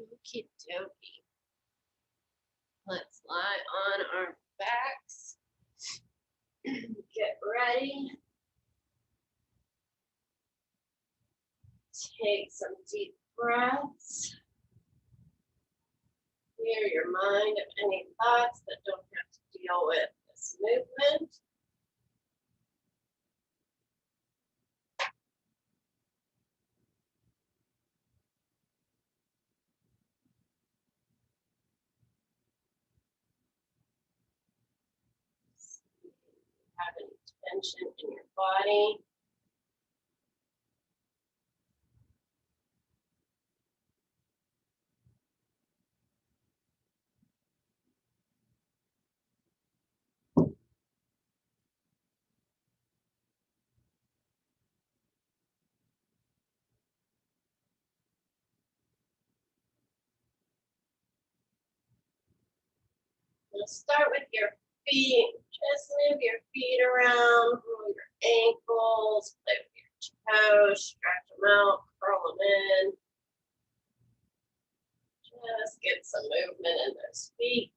Okie dokie. Let's lie on our backs. Get ready. Take some deep breaths. Clear your mind of any thoughts that don't have to deal with this movement. Have any tension in your body. We'll start with your feet. Just move your feet around, roll your ankles, play with your toes, stretch them out, curl them in. Just get some movement in those feet.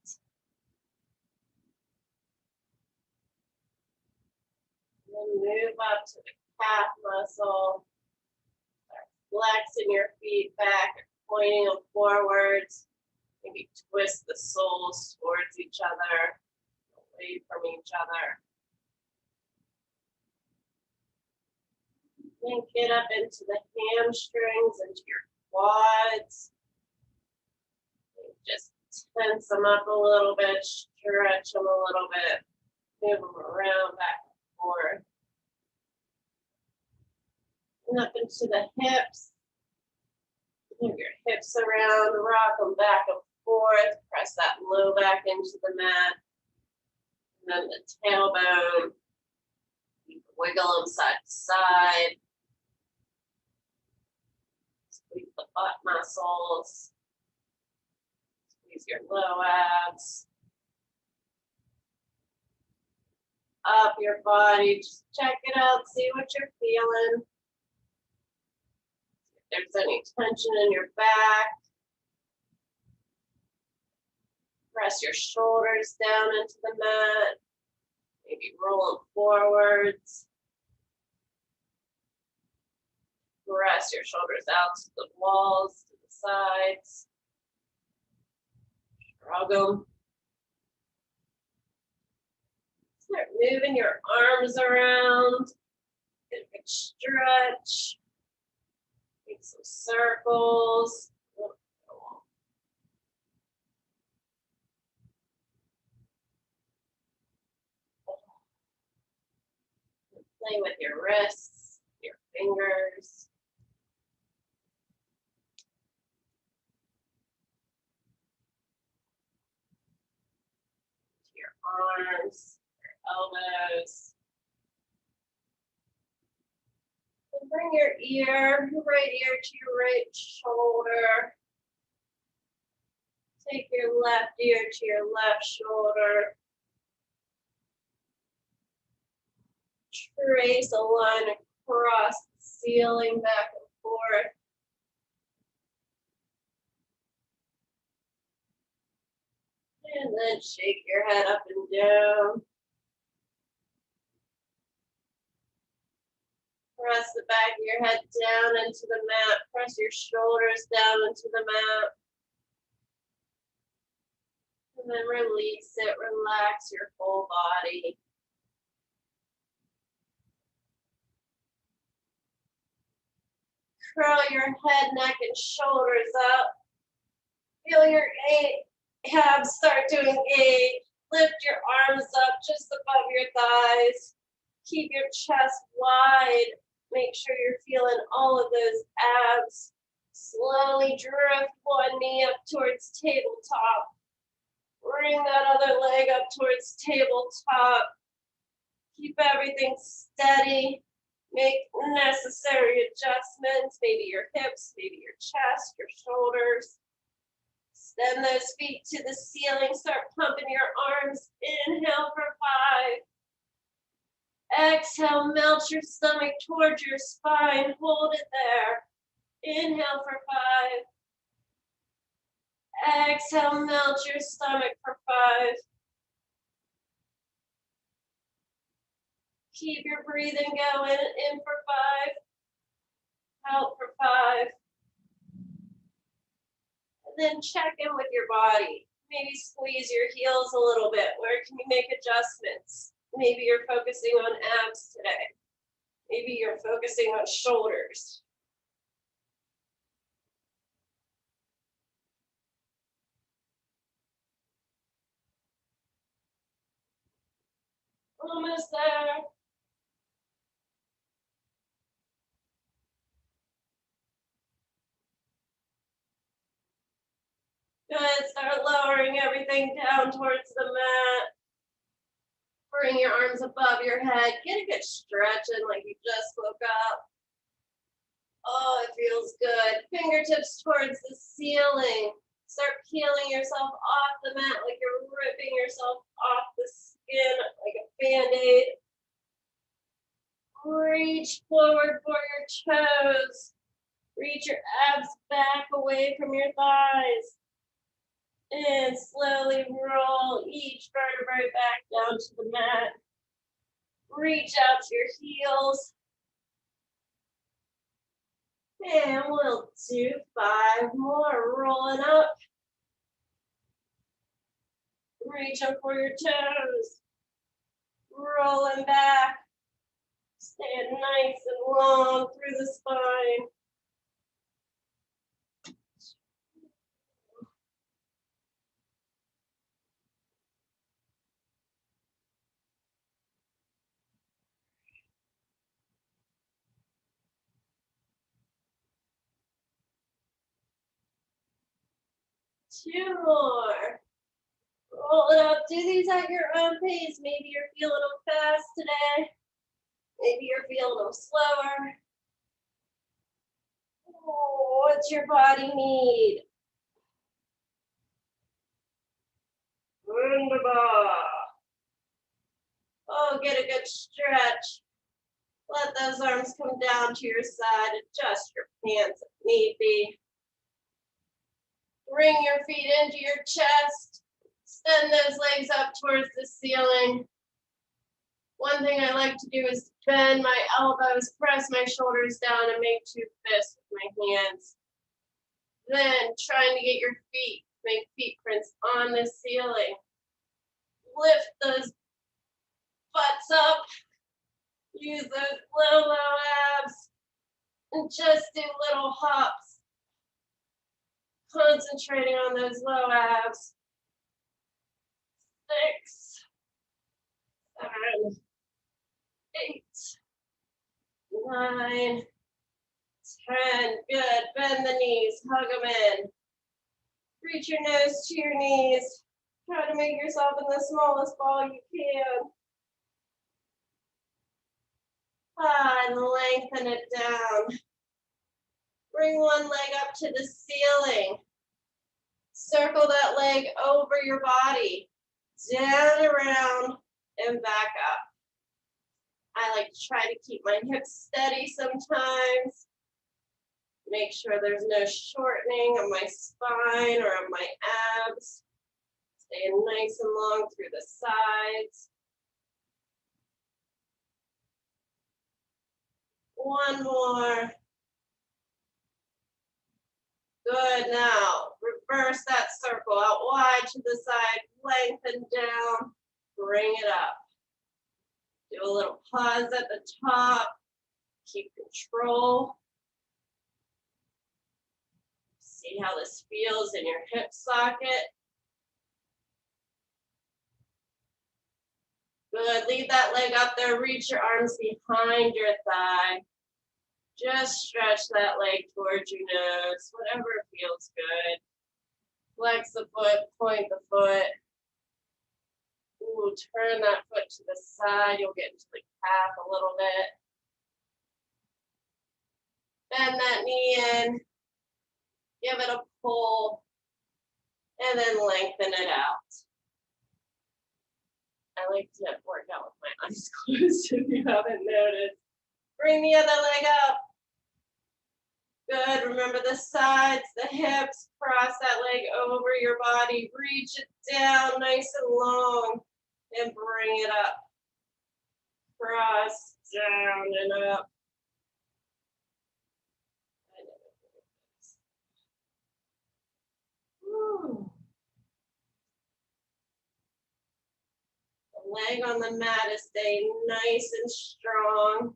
And then move up to the calf muscle. Start flexing your feet back, pointing them forwards. Maybe twist the soles towards each other, away from each other. Then get up into the hamstrings, into your quads. Just tense them up a little bit, stretch them a little bit, move them around back and forth. And up into the hips. Move your hips around, rock them back and forth, press that low back into the mat. And then the tailbone, you can wiggle them side to side. Squeeze the butt muscles. Squeeze your low abs. Up your body, just check it out, see what you're feeling. If there's any tension in your back. Press your shoulders down into the mat. Maybe roll them forwards. Press your shoulders out to the walls, to the sides. Shrug them. Start moving your arms around. Get a good stretch. Make some circles. Play with your wrists, your fingers. Your arms, your elbows. And bring your right ear to your right shoulder. Take your left ear to your left shoulder. Trace a line across the ceiling back and forth. And then shake your head up and down. Press the back of your head down into the mat. Press your shoulders down into the mat. And then release it. Relax your whole body. Curl your head, neck, and shoulders up. Feel your abs start doing eight. Lift your arms up just above your thighs. Keep your chest wide. Make sure you're feeling all of those abs. Slowly drift one knee up towards tabletop. Bring that other leg up towards tabletop. Keep everything steady. Make necessary adjustments, maybe your hips, maybe your chest, your shoulders. Extend those feet to the ceiling. Start pumping your arms. Inhale for 5. Exhale, melt your stomach towards your spine. Hold it there. Inhale for 5. Exhale, melt your stomach for 5. Keep your breathing going. In for 5. Out for 5. And then check in with your body. Maybe squeeze your heels a little bit. Where can you make adjustments? Maybe you're focusing on abs today. Maybe you're focusing on shoulders. Almost there. Good. Start lowering everything down towards the mat. Bring your arms above your head. Get a good stretch in like you just woke up. Oh, it feels good. Fingertips towards the ceiling. Start peeling yourself off the mat like you're ripping yourself off the skin like a Band-Aid. Reach forward for your toes. Reach your abs back away from your thighs. And slowly roll each vertebrae back down to the mat. Reach out to your heels. And we'll do 5 more. Rolling up. Reaching for your toes. Rolling back. Stand nice and long through the spine. Two more. Roll it up. Do these at your own pace. Maybe you're feeling them fast today. Maybe you're feeling them slower. Oh, what's your body need? Wunderbar. Oh, get a good stretch. Let those arms come down to your side. Adjust your pants if need be. Bring your feet into your chest. Extend those legs up towards the ceiling. One thing I like to do is bend my elbows, press my shoulders down, and make 2 fists with my hands. Then trying to get your feet, make feet prints on the ceiling. Lift those butts up. Use those low abs. And just do little hops. Concentrating on those low abs. 6, 7, 8, 9, 10. Good. Bend the knees. Hug them in. Reach your nose to your knees. Try to make yourself in the smallest ball you can. And lengthen it down. Bring one leg up to the ceiling. Circle that leg over your body. Down, around, and back up. I like to try to keep my hips steady sometimes. Make sure there's no shortening of my spine or of my abs. Stay nice and long through the sides. One more. Good. Now, reverse that circle out wide to the side, lengthen down, bring it up. Do a little pause at the top. Keep control. See how this feels in your hip socket. Good. Leave that leg up there. Reach your arms behind your thigh. Just stretch that leg towards your nose, whatever feels good. Flex the foot, point the foot. Ooh, turn that foot to the side. You'll get into the calf a little bit. Bend that knee in. Give it a pull. And then lengthen it out. I like to work out with my eyes closed if you haven't noticed. Bring the other leg up. Good. Remember the sides, the hips. Cross that leg over your body. Reach it down nice and long and bring it up. Cross down and up. Whew. The leg on the mat is staying nice and strong.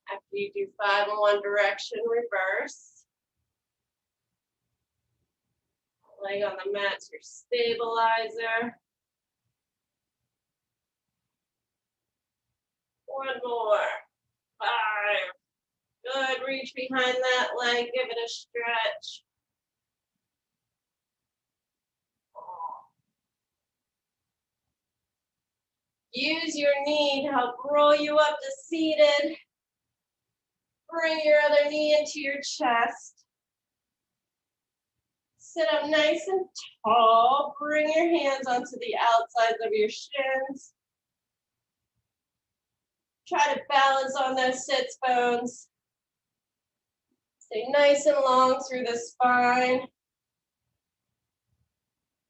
After you do 5 in one direction, reverse. Leg on the mat's your stabilizer. One more. 5. Good. Reach behind that leg. Give it a stretch. Use your knee to help roll you up to seated. Bring your other knee into your chest. Sit up nice and tall. Bring your hands onto the outsides of your shins. Try to balance on those sits bones. Stay nice and long through the spine.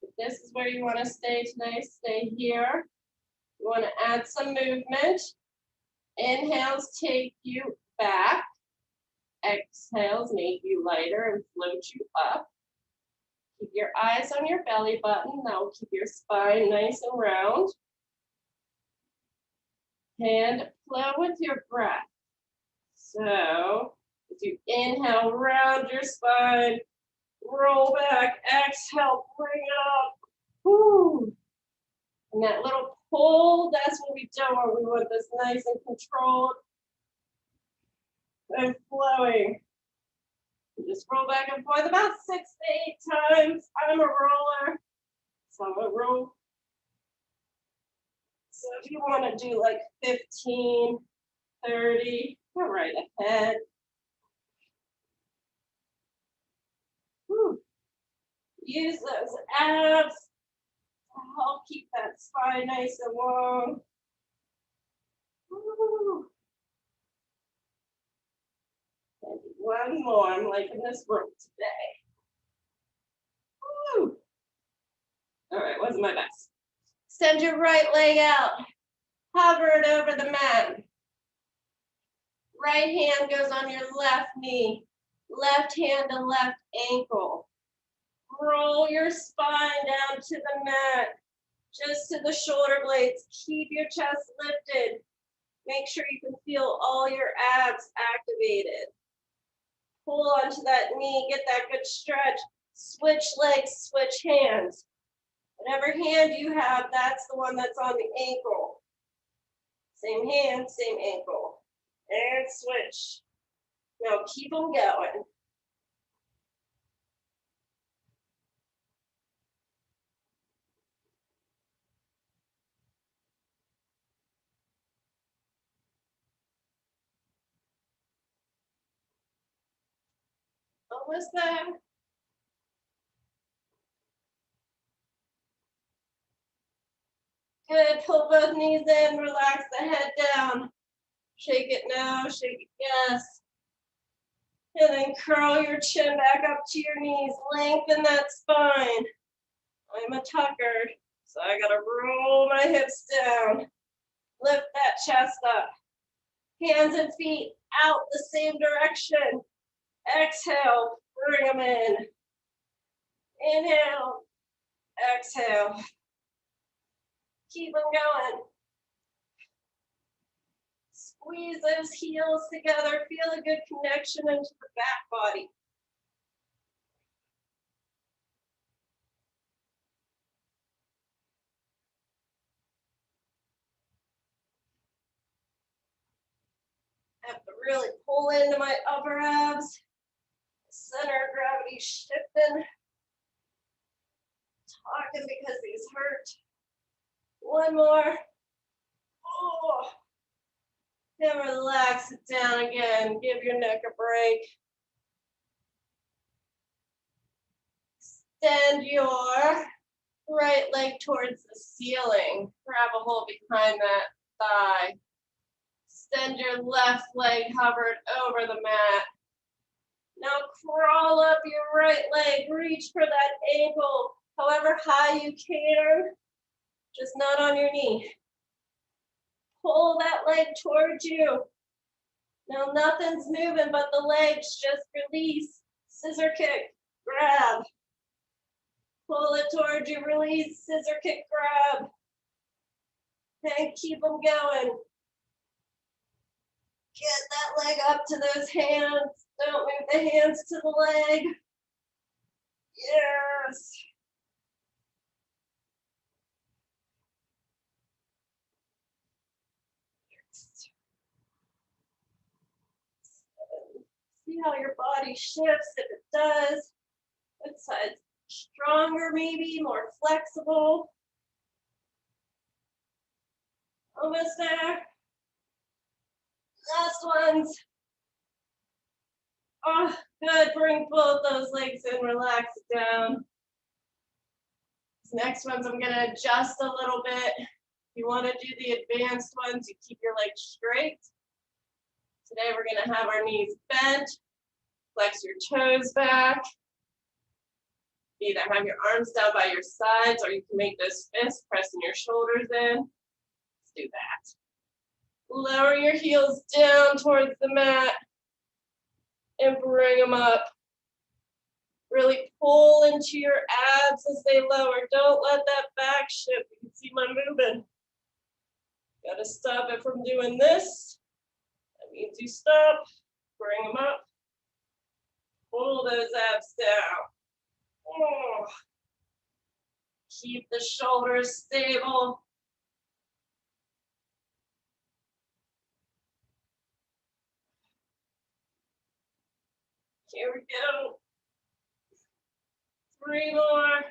If this is where you want to stay today, stay here. You want to add some movement. Inhales take you back. Exhales make you lighter and float you up. Keep your eyes on your belly button. That will keep your spine nice and round. And flow with your breath. So, as you inhale, round your spine, roll back, exhale, bring it up. Woo. And that little pull, that's what we don't want. We want this nice and controlled and flowing. Just roll back and forth about 6 to 8 times. I'm a roller, so I'm gonna roll. So if you want to do like 15, 30, go right ahead. Whew. Use those abs to help keep that spine nice and long. Woo. And one more. I'm liking this room today. Woo. All right, wasn't my best. Extend your right leg out. Hover it over the mat. Right hand goes on your left knee. Left hand to left ankle. Roll your spine down to the mat, just to the shoulder blades. Keep your chest lifted. Make sure you can feel all your abs activated. Pull onto that knee, get that good stretch. Switch legs, switch hands. Whatever hand you have, that's the one that's on the ankle. Same hand, same ankle. And switch. Now keep them going. Almost there. Good, pull both knees in, relax the head down. Shake it no, shake it yes. And then curl your chin back up to your knees, lengthen that spine. I'm a tucker, so I gotta roll my hips down. Lift that chest up. Hands and feet out the same direction. Exhale, bring them in. Inhale, exhale. Keep them going. Squeeze those heels together. Feel a good connection into the back body. I have to really pull into my upper abs. Center of gravity shifting. Talking because these hurt. One more. Oh. Then relax it down again. Give your neck a break. Extend your right leg towards the ceiling. Grab a hold behind that thigh. Extend your left leg, hover it over the mat. Now crawl up your right leg, reach for that ankle, however high you can, just not on your knee. Pull that leg towards you. Now nothing's moving but the legs, just release, scissor kick, grab. Pull it towards you, release, scissor kick, grab. And keep them going. Get that leg up to those hands. Don't move the hands to the leg. Yes. See how your body shifts if it does. Which side's stronger maybe, more flexible. Almost there. Last ones. Oh, good. Bring both those legs in, relax it down. These next ones I'm going to adjust a little bit. If you want to do the advanced ones, you keep your legs straight. Today we're going to have our knees bent. Flex your toes back. Either have your arms down by your sides or you can make those fists, pressing your shoulders in. Let's do that. Lower your heels down towards the mat and bring them up. Really pull into your abs as they lower. Don't let that back shift. You can see my moving. Got to stop it from doing this. That means you stop. Bring them up. Pull those abs down. Oh. Keep the shoulders stable. Here we go. 3 more.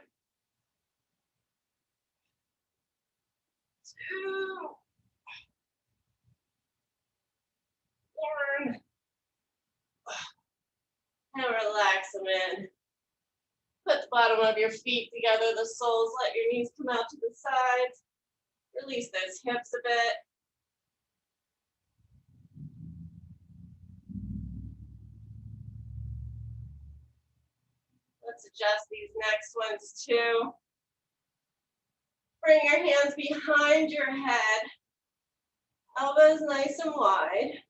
2. 1. And relax them in. Put the bottom of your feet together, the soles, let your knees come out to the sides. Release those hips a bit. Let's adjust these next ones too. Bring your hands behind your head. Elbows nice and wide.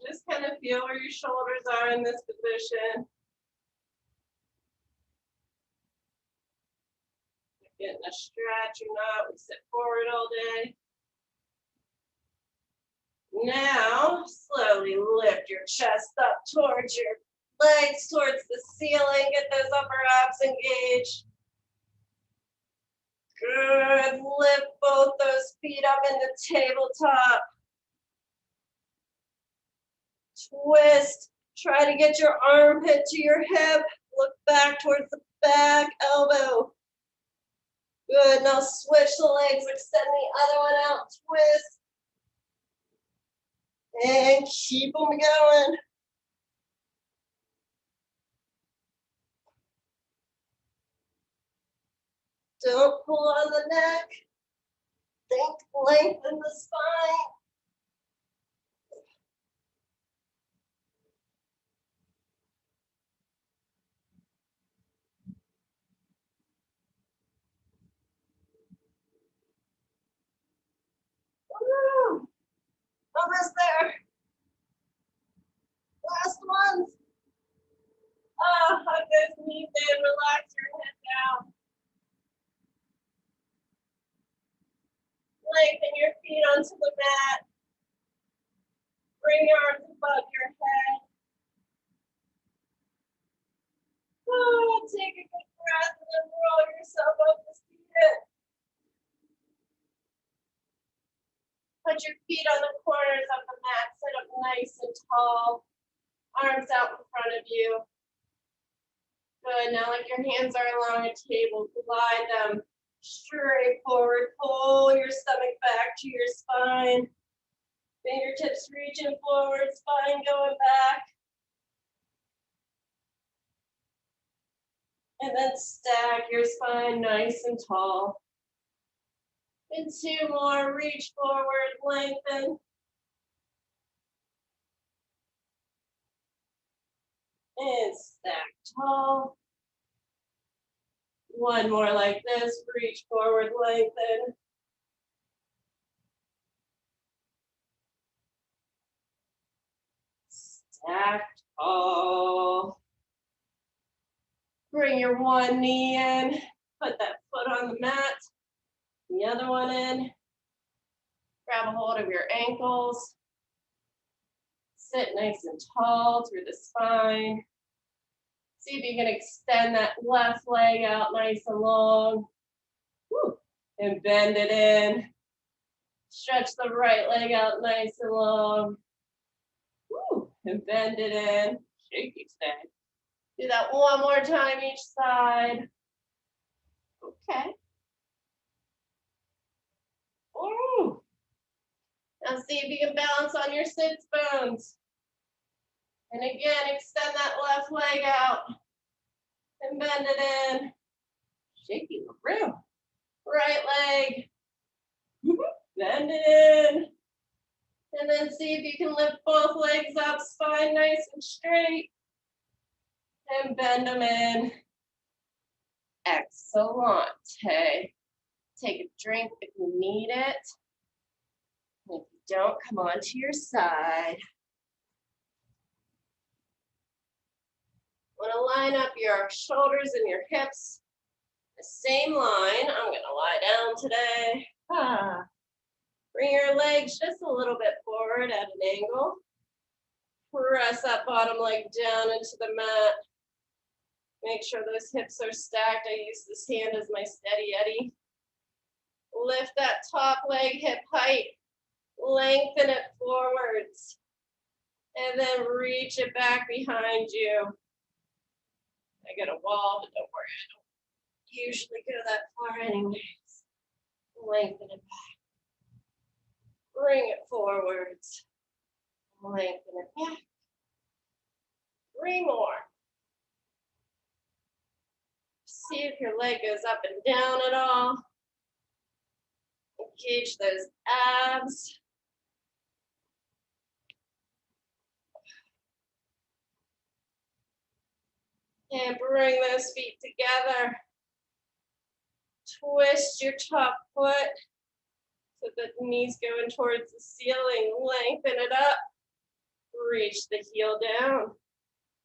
Just kind of feel where your shoulders are in this position. Getting a stretch or not, we sit forward all day. Now, slowly lift your chest up towards your legs, towards the ceiling. Get those upper abs engaged. Good. Lift both those feet up into tabletop. Twist. Try to get your armpit to your hip. Look back towards the back elbow. Good. Now switch the legs. Extend the other one out. Twist. And keep them going. Don't pull on the neck. Think lengthen the spine. Woo! Almost there. Last ones. Oh, hug those knees in. Relax your head down. Lengthen your feet onto the mat. Bring your arms above your head. Oh, take a good breath and then roll yourself up to seated. Put your feet on the corners of the mat. Sit up nice and tall. Arms out in front of you. Good. Now, like your hands are along a table, glide them straight forward. Pull your stomach back to your spine. Fingertips reaching forward, spine going back. And then stack your spine nice and tall. And 2 more. Reach forward, lengthen. And stack tall. One more like this. Reach forward, lengthen. Stack tall. Bring your one knee in. Put that foot on the mat. The other one in. Grab a hold of your ankles. Sit nice and tall through the spine. See if you can extend that left leg out nice and long. Woo. And bend it in. Stretch the right leg out nice and long. Woo. And bend it in. Shaky stay. Do that one more time each side. Okay. Ooh. Now see if you can balance on your sits bones. And again, extend that left leg out. And bend it in. Shaky real. Right leg. Bend it in. And then see if you can lift both legs up, spine nice and straight. And bend them in. Excellent. Take a drink if you need it. And if you don't, come on to your side. Want to line up your shoulders and your hips. The same line. I'm going to lie down today. Bring your legs just a little bit forward at an angle. Press that bottom leg down into the mat. Make sure those hips are stacked. I use this hand as my steady eddy. Lift that top leg hip height. Lengthen it forwards. And then reach it back behind you. I got a wall, but don't worry, I don't usually go that far anyways. Lengthen it back. Bring it forwards. Lengthen it back. 3 more. See if your leg goes up and down at all. Engage those abs. And bring those feet together. Twist your top foot so that the knees going towards the ceiling. Lengthen it up. Reach the heel down.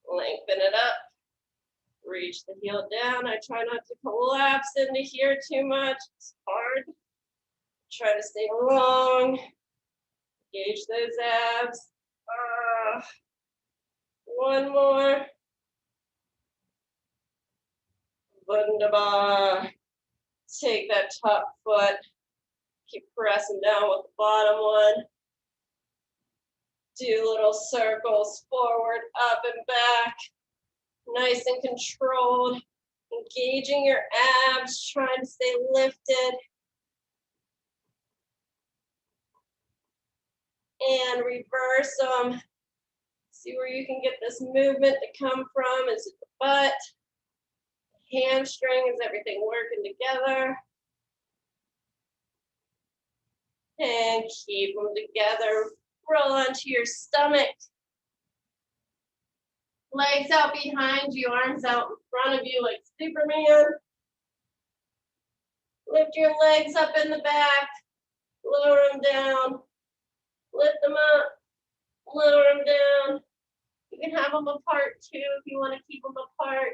Lengthen it up. Reach the heel down. I try not to collapse into here too much. It's hard. Try to stay long. Engage those abs. One more. Wunderbar. Take that top foot. Keep pressing down with the bottom one. Do little circles forward, up and back. Nice and controlled. Engaging your abs, trying to stay lifted. And reverse them. See where you can get this movement to come from. Is it the butt? Hamstring, is everything working together? And keep them together. Roll onto your stomach. Legs out behind you, arms out in front of you like Superman. Lift your legs up in the back. Lower them down. Lift them up. Lower them down. You can have them apart too if you want to keep them apart.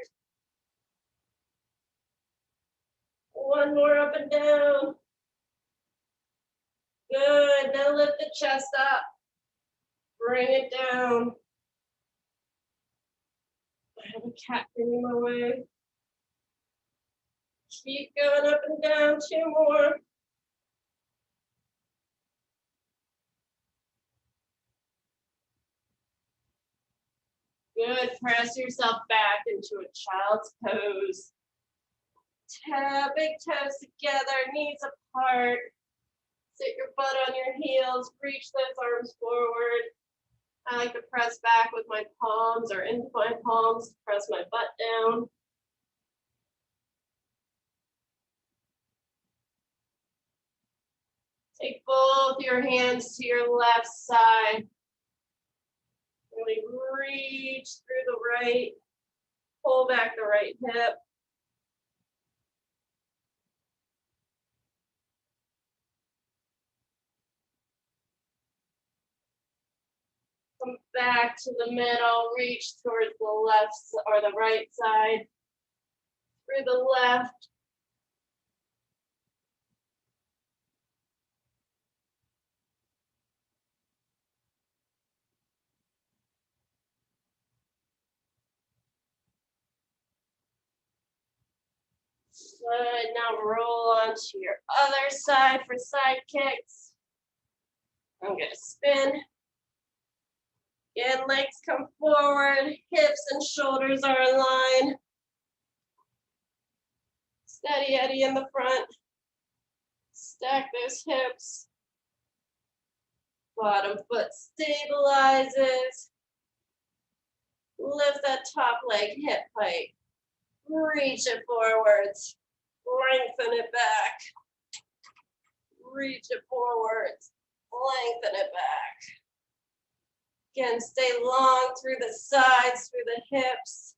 One more up and down. Good. Now lift the chest up. Bring it down. I have a cat in my way. Keep going up and down. 2 more. Good. Press yourself back into a child's pose. Big toes together, knees apart. Sit your butt on your heels. Reach those arms forward. I like to press back with my palms or into my palms to press my butt down. Take both your hands to your left side. Really reach through the right, pull back the right hip. Come back to the middle, reach towards the left or the right side, through the left. Good, now roll onto your other side for side kicks. I'm gonna spin. Again, legs come forward, hips and shoulders are in line. Steady Eddie in the front. Stack those hips. Bottom foot stabilizes. Lift that top leg hip height. Reach it forwards. Lengthen it back. Reach it forwards. Lengthen it back. Again, stay long through the sides, through the hips.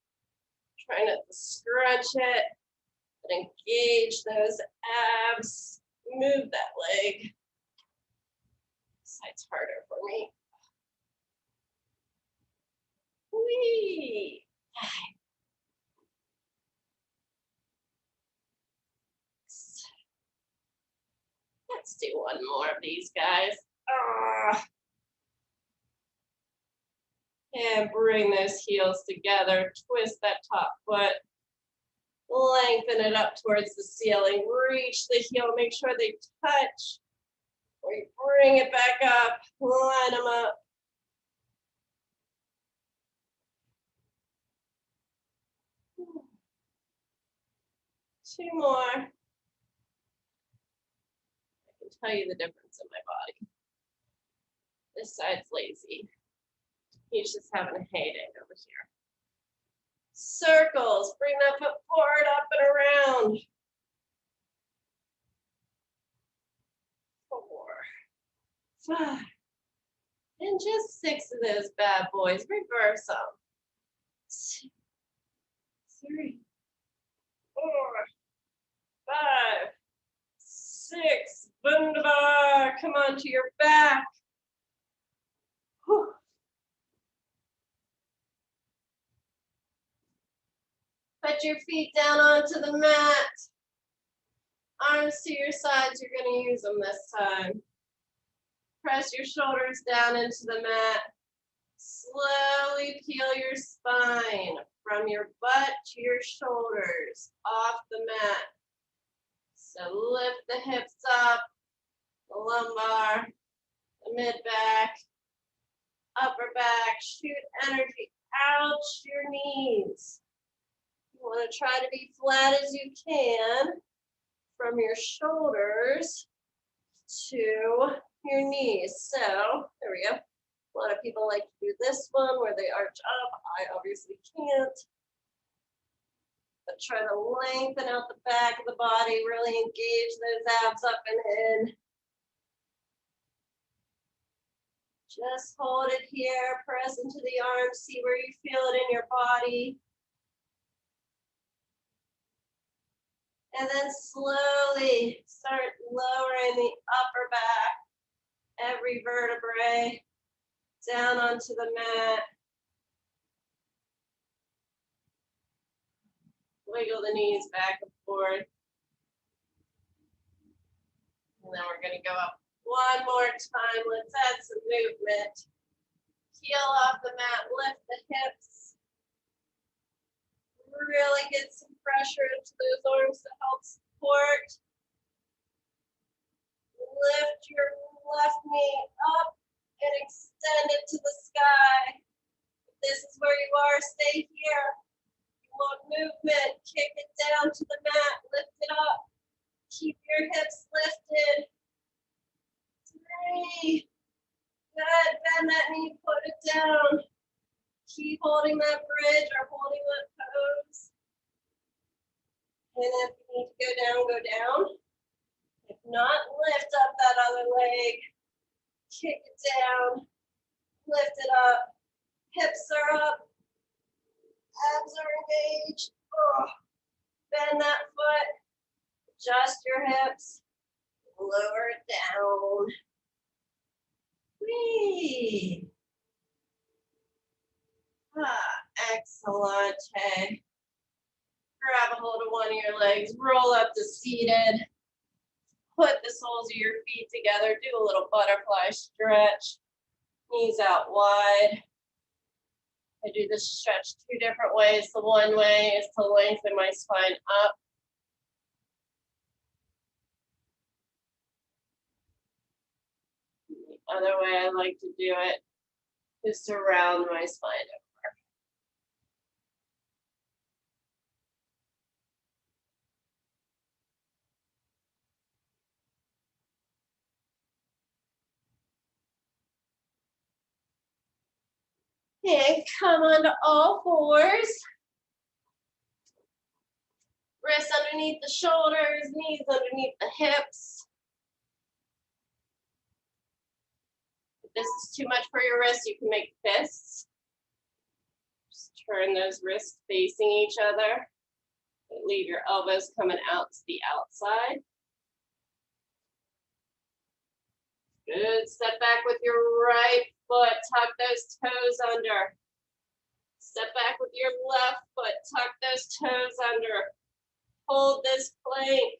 Try not to scrunch it. But engage those abs. Move that leg. This side's harder for me. Whee! Let's do one more of these guys. And bring those heels together. Twist that top foot. Lengthen it up towards the ceiling. Reach the heel. Make sure they touch. Or you bring it back up. Line them up. Two more. I can tell you the difference in my body. This side's lazy. He's just having a heyday over here. Circles. Bring that foot forward, up and around. 4, 5, and just 6 of those bad boys. Reverse them. 2, 3, 4, 5, 6. Wunderbar. Come on to your back. Whew. Put your feet down onto the mat. Arms to your sides. You're going to use them this time. Press your shoulders down into the mat. Slowly peel your spine from your butt to your shoulders off the mat. So lift the hips up, the lumbar, the mid-back, upper back. Shoot energy out your knees. You want to try to be flat as you can from your shoulders to your knees. So there we go. A lot of people like to do this one where they arch up. I obviously can't. But try to lengthen out the back of the body, really engage those abs up and in. Just hold it here, press into the arms, see where you feel it in your body. And then slowly start lowering the upper back, every vertebrae, down onto the mat. Wiggle the knees back and forth. And then we're going to go up one more time. Let's add some movement. Heel off the mat, lift the hips. Really get some pressure into those arms to help support. Lift your left knee up and extend it to the sky. If this is where you are, stay here. You want movement, kick it down to the mat, lift it up. Keep your hips lifted. 3. Good, bend that knee, put it down. Keep holding that bridge or holding that pose. And if you need to go down, go down. If not, lift up that other leg. Kick it down. Lift it up. Hips are engage. Oh, bend that foot, adjust your hips, lower it down. Whee. Excellent. Hey. Grab a hold of one of your legs, roll up to seated. Put the soles of your feet together. Do a little butterfly stretch. Knees out wide. I do this stretch two different ways. The one way is to lengthen my spine up. The other way I like to do it is to round my spine over. And come onto all fours. Wrists underneath the shoulders, knees underneath the hips. If this is too much for your wrists, you can make fists. Just turn those wrists facing each other. Leave your elbows coming out to the outside. Good. Step back with your right foot. Tuck those toes under. Step back with your left foot. Tuck those toes under. Hold this plank.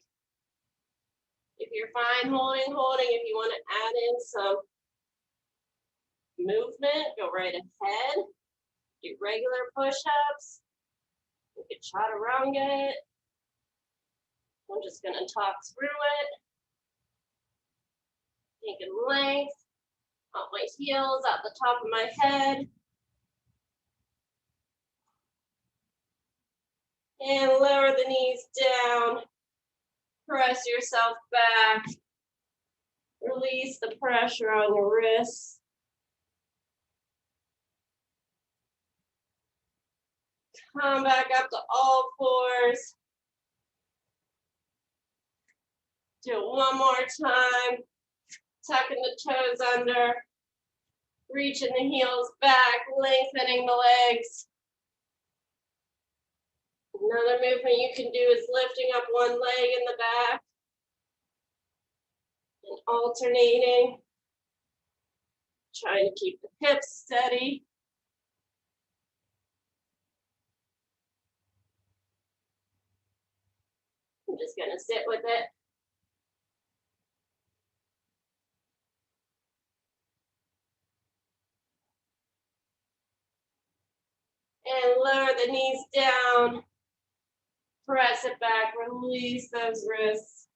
If you're fine holding. If you want to add in some movement, go right ahead. Do regular push-ups. You can chaturanga it. I'm just going to talk through it. Taking length. Out my heels, out the top of my head. And lower the knees down. Press yourself back. Release the pressure on your wrists. Come back up to all fours. Do it one more time. Tucking the toes under. Reaching the heels back, lengthening the legs. Another movement you can do is lifting up one leg in the back and alternating. Trying to keep the hips steady. I'm just going to sit with it. And lower the knees down. Press it back, release those wrists.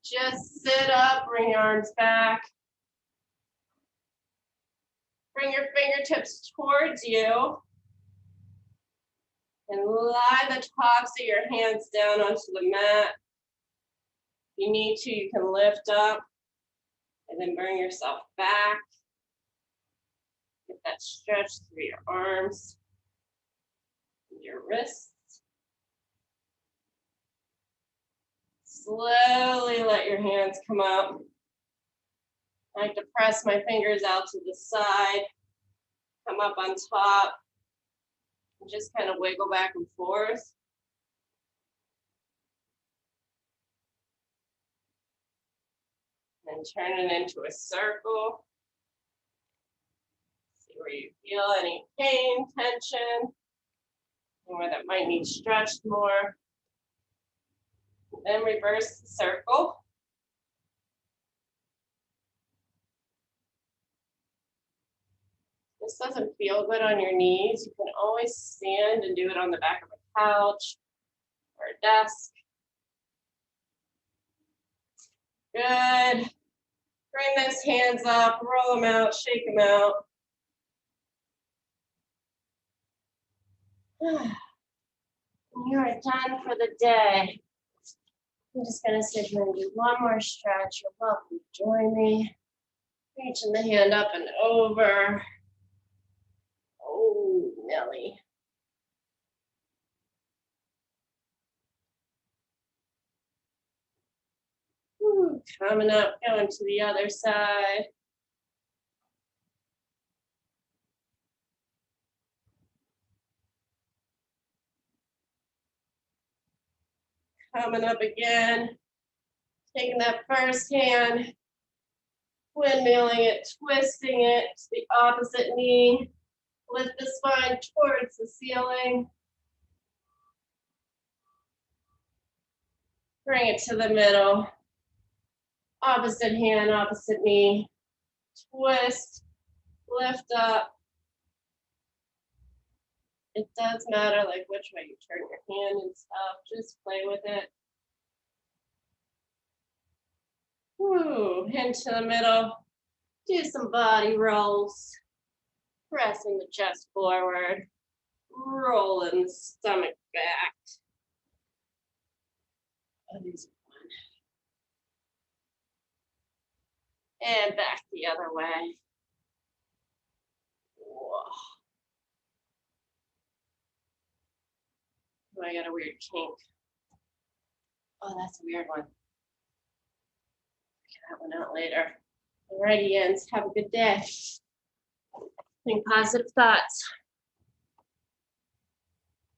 Just sit up, bring your arms back. Bring your fingertips towards you. And lie the tops of your hands down onto the mat. If you need to, you can lift up and then bring yourself back. Get that stretch through your arms and your wrists. Slowly let your hands come up. I like to press my fingers out to the side, come up on top, and just kind of wiggle back and forth. And turn it into a circle. See where you feel any pain, tension, and where that might need stretched more. Then reverse the circle. This doesn't feel good on your knees. You can always stand and do it on the back of a couch or a desk. Good. Bring those hands up, roll them out, shake them out. You are done for the day. I'm just going to sit here and do one more stretch. You're welcome to join me. Reaching the hand up and over. Oh, Nelly. Coming up, going to the other side. Coming up again. Taking that first hand, windmilling it, twisting it to the opposite knee. Lift the spine towards the ceiling. Bring it to the middle. Opposite hand, opposite knee. Twist, lift up. It does matter like which way you turn your hand and stuff. Just play with it. Woo, into the middle. Do some body rolls. Pressing the chest forward. Rolling the stomach back. Oh, these are fun. And back the other way. Whoa. Oh, I got a weird kink. Oh, that's a weird one. Get that one out later. Alrighty, ends. Have a good day. Think positive thoughts.